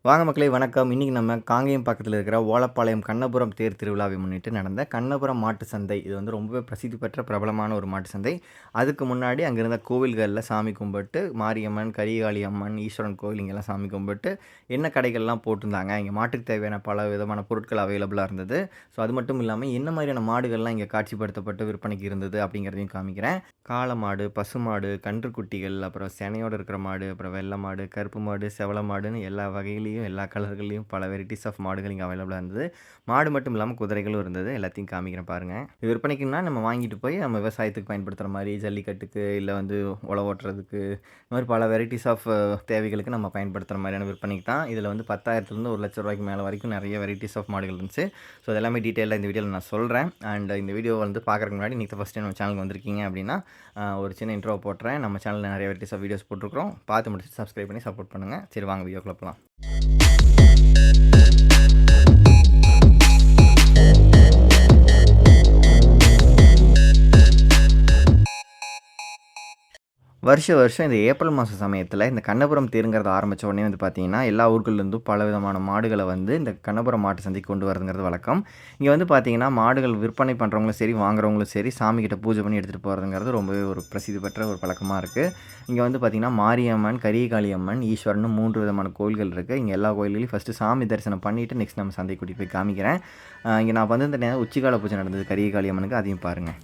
வாங்க மக்களே வணக்கம். இன்றைக்கி நம்ம காங்கேயம் பக்கத்தில் இருக்கிற ஓலப்பாளையம் கண்ணபுரம் தேர் திருவிழாவை முன்னிட்டு நடந்த கண்ணபுரம் மாட்டு சந்தை. இது வந்து ரொம்பவே பிரசித்தி பெற்ற பிரபலமான ஒரு மாட்டு சந்தை. அதுக்கு முன்னாடி அங்கே இருந்த கோவில்களில் சாமி கும்பிட்டு மாரியம்மன், கரிகாளி அம்மன், ஈஸ்வரன் கோவில் இங்கெல்லாம் சாமி கும்பிட்டு என்ன கடைகள்லாம் போட்டிருந்தாங்க. இங்கே மாட்டுக்கு தேவையான பல விதமான பொருட்கள் அவைலபிளாக இருந்தது. ஸோ அது மட்டும் இல்லாமல் என்ன மாதிரியான மாடுகள்லாம் இங்கே காட்சிப்படுத்தப்பட்டு விற்பனைக்கு இருந்தது அப்படிங்கிறதையும் காமிக்கிறேன். காளை மாடு, பசுமாடு, கன்றுக்குட்டிகள், அப்புறம் செனையோடு இருக்கிற மாடு, அப்புறம் வெள்ளை மாடு, கருப்பு மாடு, செவலை மாடுன்னு எல்லா வகையிலையும் எல்லா கலர்கள்லையும் பல வெரைட்டிஸ் ஆஃப் மாடுகள் இங்கே அவைலபிளாக இருந்தது. மாடு மட்டும் இல்லாமல் குதிரைகளும் இருந்தது. எல்லாத்தையும் காமிக்கிறேன் பாருங்கள். இது விற்பனைக்குன்னா நம்ம வாங்கிட்டு போய் நம்ம விவசாயத்துக்கு பயன்படுத்துகிற மாதிரி, ஜல்லிக்கட்டுக்கு, இல்லை வந்து உழவு ஓட்டுறதுக்கு, இந்த மாதிரி பல வெரைட்டிஸ் ஆஃப் தேவைகளுக்கு நம்ம பயன்படுத்துகிற மாதிரியான விற்பனைக்கு தான். இதில் வந்து 10,000லேருந்து 1,00,000 ரூபாய்க்கு மேலே வரைக்கும் நிறைய வெரைட்டிஸ் ஆஃப் மாடுகள் இருந்துச்சு. ஸோ அதெல்லாமே டீட்டெயிலாக இந்த வீடியோவில் நான் சொல்கிறேன். அண்ட் இந்த வீடியோ வந்து பார்க்குறதுக்கு முன்னாடி நீங்கள் ஃபஸ்ட்டு நம்ம சேனலுக்கு வந்திருக்கீங்க அப்படின்னா ஒரு சின்ன இன்ட்ரோ போட்டுறேன். நம்ம சேனலில் நிறைய வெரைட்டிஸ் ஆஃப் வீடியோஸ் போட்டிருக்கிறோம். பார்த்து முடிச்சுட்டு சப்ஸ்கிரைப் பண்ணி சப்போர்ட் பண்ணுங்கள். சரி வாங்க வீடியோக்குள்ள போகலாம். வருஷம் இந்த ஏப்ரல் மாதம் சமயத்தில் இந்த கண்ணபுரம் தேருங்கிறத ஆரம்பித்த உடனே வந்து பார்த்திங்கன்னா எல்லா ஊர்கள்லேருந்தும் பல விதமான மாடுகளை வந்து இந்த கண்ணபுரம் மாட்டு சந்தைக்கு கொண்டு வரதுங்கிறது வழக்கம். இங்கே வந்து பார்த்திங்கன்னா மாடுகள் விற்பனை பண்ணுறவங்களும் சரி, வாங்குறவங்களும் சரி, சாமிக்கிட்ட பூஜை பண்ணி எடுத்துகிட்டு போகிறதுங்கிறது ரொம்பவே ஒரு பிரசித்தி பெற்ற ஒரு பழக்கமாக இருக்குது. இங்கே வந்து பார்த்திங்கன்னா மாரியம்மன், கரிகாளி அம்மன், ஈஸ்வரன் 3 விதமான கோயில்கள் இருக்குது. இங்கே எல்லா கோயில்களையும் ஃபஸ்ட்டு சாமி தரிசனம் பண்ணிவிட்டு நெக்ஸ்ட் நம்ம சந்தை கூட்டிகிட்டு போய் காமிக்கிறேன். இங்கே நான் வந்து இந்த நேரம் உச்சிக்கால பூஜை நடந்தது கரிகாளி அம்மனுக்கு, அதையும் பாருங்கள்.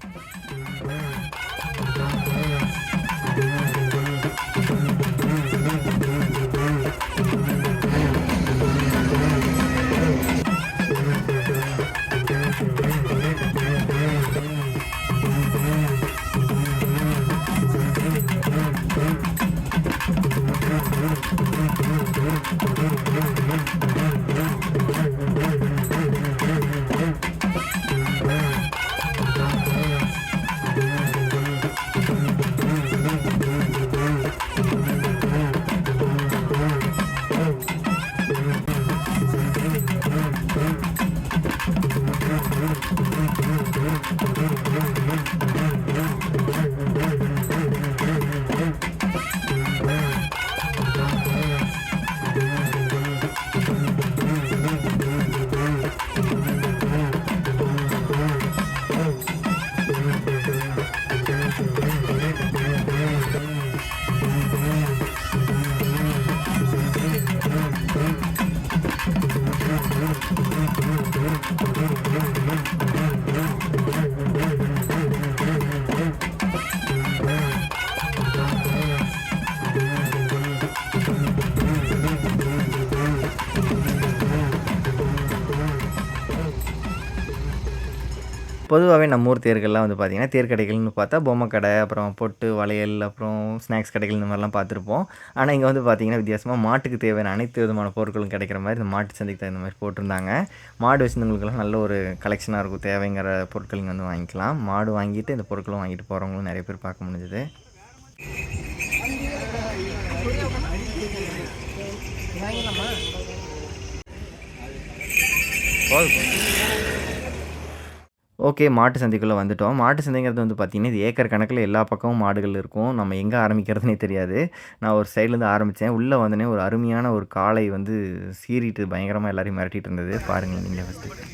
பொதுவாகவே நம்ம ஊர் தேர்கள்லாம் வந்து பார்த்திங்கன்னா தேர் கடைகள்னு பார்த்தா பொம்மை கடை, அப்புறம் பொட்டு, வளையல், அப்புறம் ஸ்நாக்ஸ் கடைகள் இந்த மாதிரிலாம் பார்த்துருப்போம். ஆனால் இங்கே வந்து பார்த்திங்கன்னா வித்தியாசமாக மாட்டுக்கு தேவையான அனைத்து விதமான பொருட்களும் கிடைக்கிற மாதிரி இந்த மாட்டு சந்தைக்கு தகுந்த மாதிரி போட்டிருந்தாங்க. மாடு வச்சுருந்தவங்களுக்குலாம் நல்ல ஒரு கலெக்ஷனாக இருக்கும். தேவைங்கிற பொருட்கள் இங்கே வந்து வாங்கிக்கலாம். மாடு வாங்கிட்டு இந்த பொருட்களும் வாங்கிட்டு போகிறவங்களும் நிறைய பேர் பார்க்க முடிஞ்சுது. ஓகே, மாட்டு சந்தைக்குள்ளே வந்துவிட்டோம். மாட்டு சந்தைங்கிறது வந்து பார்த்திங்கன்னா இது ஏக்கர் கணக்கில் எல்லா பக்கமும் மாடுகள் இருக்கும். நம்ம எங்கே ஆரம்பிக்கிறதுனே தெரியாது. நான் ஒரு சைட்லேருந்து ஆரம்பித்தேன். உள்ளே வந்தோடனே ஒரு அருமையான ஒரு காளை வந்து சீறிட்டு பயங்கரமாக எல்லாரையும் மிரட்டிகிட்டு இருந்தது. பாருங்கள் நீங்களே ஃபஸ்ட்டு.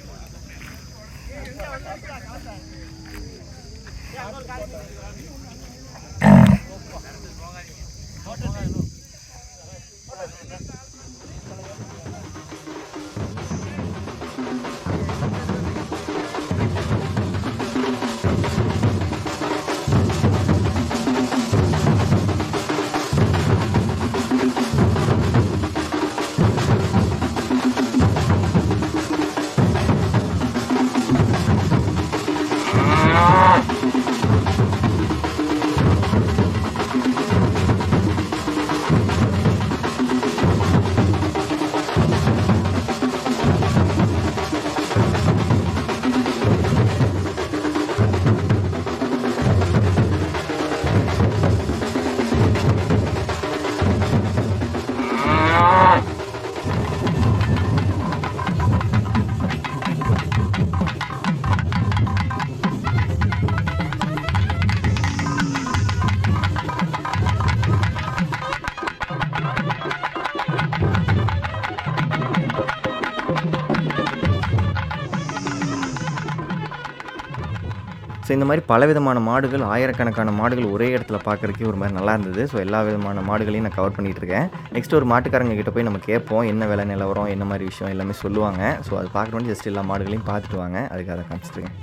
இந்த மாதிரி பலவிதமான மாடுகள், ஆயிரக்கணக்கான மாடுகள் ஒரே இடத்துல பார்க்குறதுக்கே ஒரு மாதிரி நல்லா இருந்தது. ஸோ எல்லா விதமான மாடுகளையும் நான் கவர் பண்ணிகிட்டு இருக்கேன். நெக்ஸ்ட் ஒரு மாட்டுக்காரங்க கிட்ட போய் நம்ம கேட்போம், என்ன விலை நிலவரம், என்ன மாதிரி விஷயம் எல்லாமே சொல்லுவாங்க. ஸோ அது பார்க்குறோன்னு ஜஸ்ட் எல்லா மாடுகளையும் பார்த்துட்டு வாங்க, அதுக்காக அதை காமிச்சிருக்கேன்.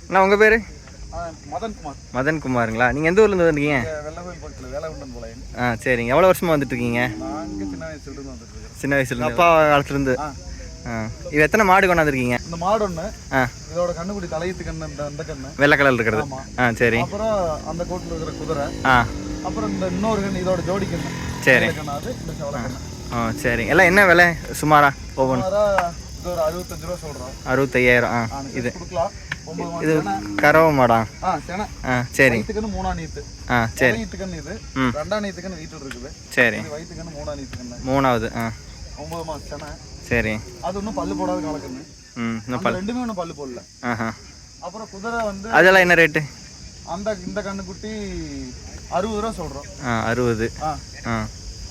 அண்ணா உங்கள் பேர்? மதன்குமார். மதன்குமாருங்களா? நீங்கள் எந்த ஊர்லேருந்து வந்துருக்கீங்க? வெள்ளகோயில் பக்கத்தில் வேலகுண்டன் போலையன். சரிங்க. எவ்வளோ வருஷமாக வந்துட்டுருக்கீங்க? நாங்கள் சின்ன வயசுலேருந்து வந்துட்டுருக்கோம். சின்ன வயசுலேருந்து அப்பா காலத்துலேருந்து? இது எத்தனை மாடு கொண்டாந்துருக்கீங்க? இந்த மாடு ஒன்று, இதோட கண்ணுக்குடி தலையீத்து கண்ணு, இந்த கண்ணு வெள்ளை கலர் இருக்கிறது. சரி. அப்புறம் அந்த கோட்டில் இருக்கிற குதிரை, அப்புறம் இந்த இன்னொரு கண்ணு இதோட ஜோடி கண்ணு. சரி. கண்ணாது இந்த செவலை கண்ணு. சரி. எல்லாம் என்ன விலை சுமாரா ஒவ்வொன்று? இது ஒரு 65 ரூபா சொல்கிறோம். 65,000. இது கொடுக்கலாம். இது கறவை மாடா? சரி. வயிற்றுக்கண்ணு 3 நீத்து. சரி. வயிற்றுக்கண்ணு இது 2 நீத்துக்கண்ணு வீட்டில் இருக்குது. சரி. வயிற்றுக்கண்ணு 3 நீத்துக்கண்ணு. 3வது 9 மாசம் செனை. சரி. அது இன்னும் பல்லு போடாத காலக்கண்ணு. ரெண்டுமே ஒன்றும் பல்லு போடல. அப்புறம் குதிரை வந்து அதெல்லாம் என்ன ரேட்டு? இந்த கண்ணுக்குட்டி 60 ரூபா சொல்கிறோம். 60.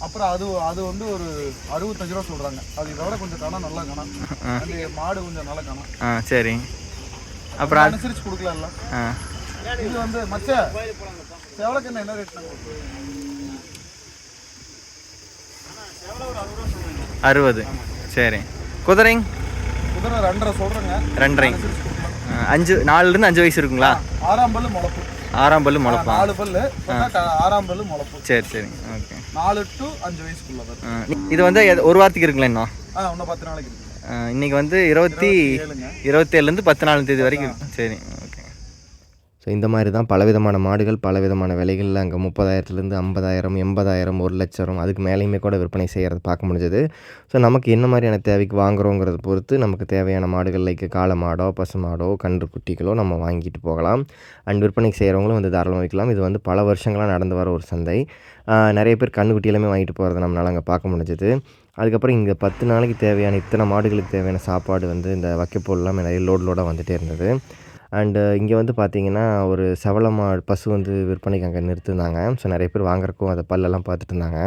அப்புறம் அது வந்து ஒரு 65 ரூபா சொல்கிறாங்க. அது இதோட கொஞ்சம் கணம் நல்லா கணம். அந்த மாடு கொஞ்சம் நல்ல கணம். சரி. அப்புறம் அனுசரிச்சு கொடுக்கலாம்ல. இது வந்து மச்ச செவலக்கண்ணு என்ன ரேட்? 60. சரி. குதிரைங்க? குதிரை 2.5 சொல்கிறேங்க. 2.5. 4லேருந்து 5 வயசு இருக்குங்களா? 6ஆம் பல்லு முளப்பு. 6ஆம் பல்லு முளப்பா? 4 பல்லு 6ஆம் பல்லு முளப்பு. சரி சரி. ஓகே. 4 to 5 வயசுக்குள்ள. இது வந்து ஒரு வாரத்துக்கு இருக்குங்களா இன்னும்? இன்னும் 10 நாளைக்கு இருக்கு. இன்றைக்கி வந்து 27லேருந்து 14 தேதி வரைக்கும். சரி. ஓகே. ஸோ இந்த மாதிரி தான் பலவிதமான மாடுகள் பலவிதமான விலைகளில் அங்கே 30,000லேருந்து 50,000, 80,000, 1,00,000 அதுக்கு மேலேயுமே கூட விற்பனை செய்கிறது பார்க்க முடிஞ்சது. ஸோ நமக்கு என்ன மாதிரியான தேவைக்கு வாங்குகிறோங்கிறத பொறுத்து நமக்கு தேவையான மாடுகள் லைக் காளை மாடோ, பசு மாடோ, கன்று குட்டிகளோ நம்ம வாங்கிட்டு போகலாம். அண்ட் விற்பனை செய்கிறவங்களும் வந்து தாராளமாக வைக்கலாம். இது வந்து பல வருஷங்களாக நடந்து வர ஒரு சந்தை. நிறைய பேர் கன்றுக்குட்டி எல்லாமே வாங்கிட்டு போகிறத நம்மளால் அங்கே பார்க்க முடிஞ்சது. அதுக்கப்புறம் இங்கே 10 நாளைக்கு தேவையான இத்தனை மாடுகளுக்கு தேவையான சாப்பாடு வந்து இந்த வைக்கப்போல் எல்லாமே நிறைய லோடாக வந்துகிட்டே இருந்தது. அண்டு இங்கே வந்து பார்த்திங்கன்னா ஒரு செவல பசு வந்து விற்பனைக்கு அங்கே நிறுத்திருந்தாங்க. ஸோ நிறைய பேர் வாங்குறக்கும் அதை பல்லெல்லாம் பார்த்துட்டு இருந்தாங்க.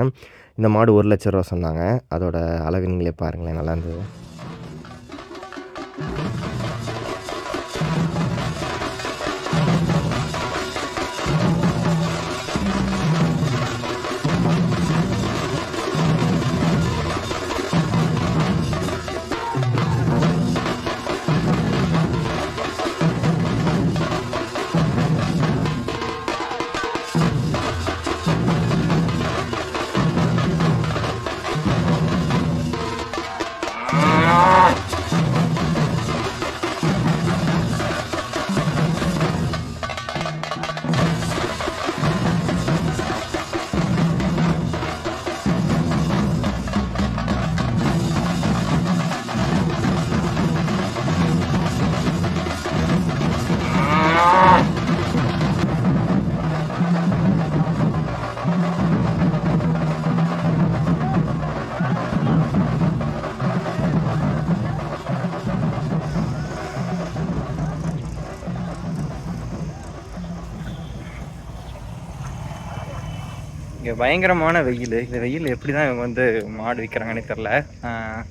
இந்த மாடு 1,00,000 ரூபா சொன்னாங்க. அதோட அழகு நீங்களே பாருங்களேன், நல்லா இருந்தது. இங்கே பயங்கரமான வெயில். இந்த வெயில் எப்படி தான் இவங்க வந்து மாடு விற்கிறாங்கன்னே தெரில.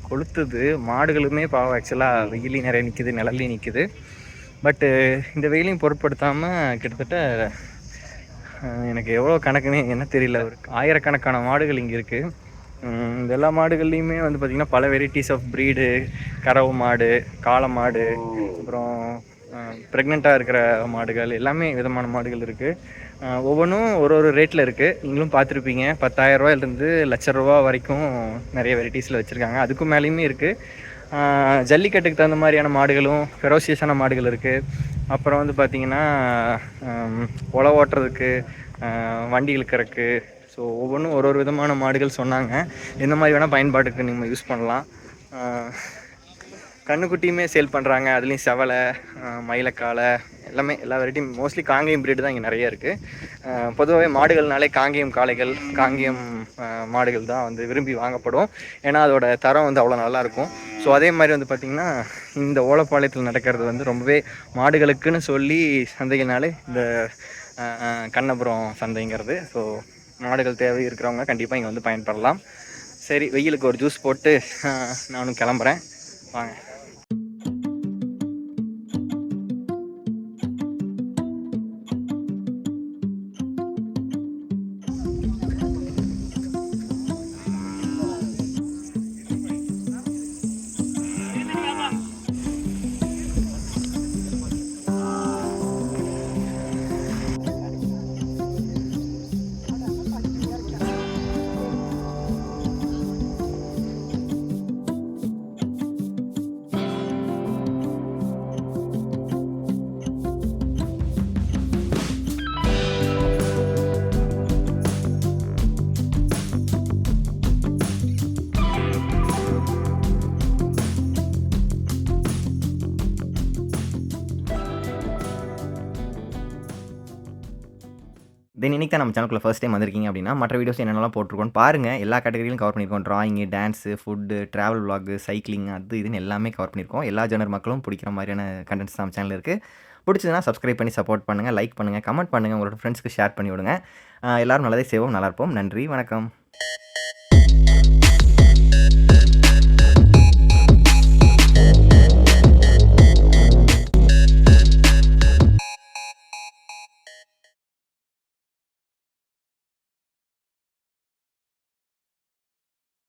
கொளுத்துது. மாடுகளுமே பாவம் ஆக்சுவலாக வெயிலையும் நிறைய நிற்கிது, நிழல்லையும் நிற்கிது. பட்டு இந்த வெயிலையும் பொருட்படுத்தாமல் கிட்டத்தட்ட எனக்கு எவ்வளோ கணக்குன்னு என்ன தெரியல, ஒரு ஆயிரக்கணக்கான மாடுகள் இங்கே இருக்குது. இந்த எல்லா மாடுகள்லையுமே வந்து பார்த்திங்கன்னா பல வெரைட்டிஸ் ஆஃப் ப்ரீடு, கறவை மாடு, காளை மாடு, அப்புறம் ப்ரெக்னெண்ட்டாக இருக்கிற மாடுகள் எல்லாமே விதமான மாடுகள் இருக்குது. ஒவ்வொன்றும் ஒரு ஒரு ரேட்டில் இருக்குது. நீங்களும் பார்த்துருப்பீங்க. 10,000 ₹1,00,000 வரைக்கும் நிறைய வெரைட்டிஸில் வச்சுருக்காங்க. அதுக்கும் மேலேயுமே இருக்குது. ஜல்லிக்கட்டுக்கு தகுந்த மாதிரியான மாடுகளும் ஃபெரோசியஸான மாடுகள் இருக்குது. அப்புறம் வந்து பார்த்திங்கன்னா உழவு ஓட்டுறதுக்கு, வண்டி இழுக்கிறதுக்கு, ஸோ ஒவ்வொன்றும் ஒரு ஒரு விதமான மாடுகள் சொன்னாங்க. எந்த மாதிரி வேணால் பயன்பாட்டுக்கு நீங்கள் யூஸ் பண்ணலாம். கண்ணுக்குட்டியுமே சேல் பண்ணுறாங்க. அதுலேயும் செவலை, மயிலக்காலை எல்லாமே எல்லா வெரைட்டியும் மோஸ்ட்லி காங்கேயம் பிரீடு தான் இங்கே நிறைய இருக்குது. பொதுவாகவே மாடுகள்னாலே காங்கேயம் காளைகள், காங்கேயம் மாடுகள் தான் வந்து விரும்பி வாங்கப்படும். ஏன்னா அதோட தரம் வந்து அவ்வளோ நல்லாயிருக்கும். ஸோ அதே மாதிரி வந்து பார்த்திங்கன்னா இந்த ஓலப்பாளையத்தில் நடக்கிறது வந்து ரொம்பவே மாடுகளுக்குன்னு சொல்லி சந்தைகள்னாலே இந்த கண்ணபுரம் சந்தைங்கிறது. ஸோ மாடுகள் தேவை இருக்கிறவங்க கண்டிப்பாக இங்கே வந்து பயன்படலாம். சரி, வெயிலுக்கு ஒரு ஜூஸ் போட்டு நானும் கிளம்புறேன். வாங்க. தென் இன்றைக்கி தான் நம்ம சேனலுக்குள்ள ஃபர்ஸ்ட் டைம் வந்திருக்கீங்க அப்படின்னா மற்ற வீடியோஸ் என்னென்னலாம் போட்டிருக்கோன்னு பாருங்கள். எல்லா கேட்டகரியிலும் கவர் பண்ணியிருக்கோம். Drawing, dance, food, travel vlog, cycling, அது இதுன்னு எல்லாமே கவர் பண்ணியிருக்கோம். எல்லா ஜெனர் மக்களும் பிடிக்கிற மாதிரியான கண்டென்ட்ஸ் நம்ம சேனல் இருக்குது. பிடிச்சதுன்னா சப்ஸ்கிரைப் பண்ணி சப்போர்ட் பண்ணுங்கள், லைக் பண்ணுங்கள், கமெண்ட் பண்ணுங்கள், உங்களோட ஃப்ரெண்ட்ஸ்க்கு ஷேர் பண்ணி விடுங்க. எல்லோரும் நல்லதே செய்வோம், நல்லா இருப்போம். நன்றி, வணக்கம்.